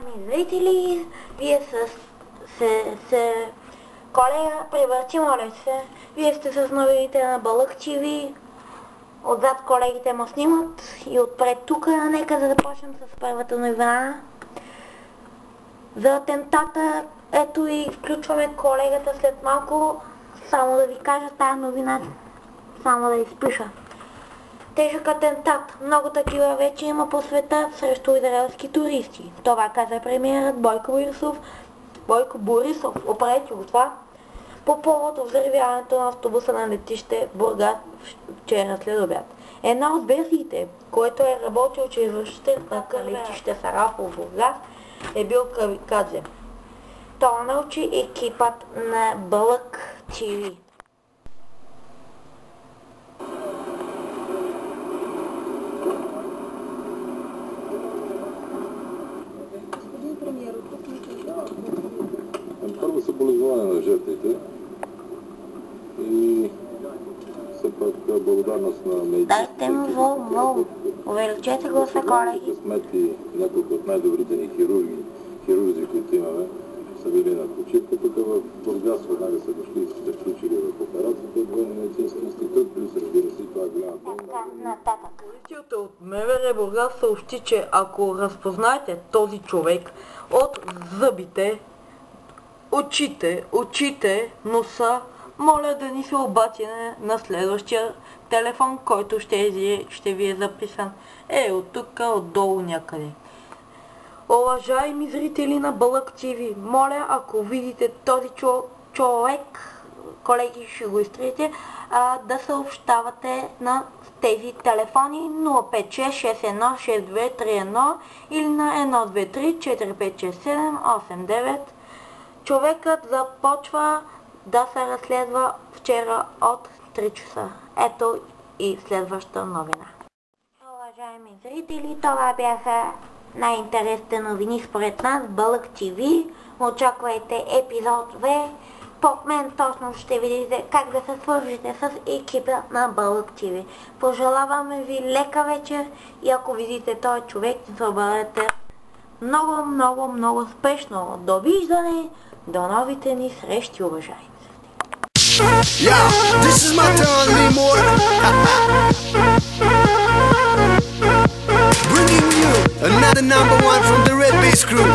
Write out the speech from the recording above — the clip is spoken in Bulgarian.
Уважаеми зрители, вие с колега, превърти, моля се, вие сте с новините на Бълък ТВ, отзад колегите му снимат и отпред тук. Нека да започнем с първата новина за атентата. Ето и включваме колегата след малко, само да ви кажа тази новина, само да изпиша. Тежък атентат. Много такива вече има по света срещу израелски туристи. Това каза премиерът Бойко Борисов. Оправете го това. По повод взривяването на автобуса на летище Бургас вчера след обяд. Една от версиите, който е работил чрез защита на летище Сарафово в Бургас, е бил камикадзе. Това научи екипът на Бълък ТВ. Първо съболезнование на жертвите и все пак благодарност на медиците. Дайте му вол. Увеличете гласа, колеги. Късмети, няколко от най-добрите ни хирурзи, които имаме, са били на почивка. Тук в Бургас веднага са дошли и са включили в операцията от Военно-медицински институт, плюс разбира се, това е голяма помощ. Полицията от МВР Бургас съобщи, че ако разпознаете този човек от зъбите, очите, носа, моля да ни се обадите на следващия телефон, който ще ви е записан. От тук, отдолу някъде. Уважаеми зрители на Бълък ТВ, моля, ако видите този човек, колеги, ще го изтрите, да съобщавате на тези телефони 056-61-6231 или на 123-4567-89. Човекът започва да се разследва вчера от 3 часа. Ето и следваща новина. Уважаеми зрители, това бяха най-интересните новини според нас в Бълък ТВ. Очаквайте епизод 2. Под мен точно ще видите как да се свържете с екипа на Бълък ТВ. Пожелаваме ви лека вечер и ако видите този човек, да бъдете много спешно. Довиждане! До новите ни срещи, уважаеми. Yeah, this is my turn anymore. Bringing you another #1 from the Red Bass crew.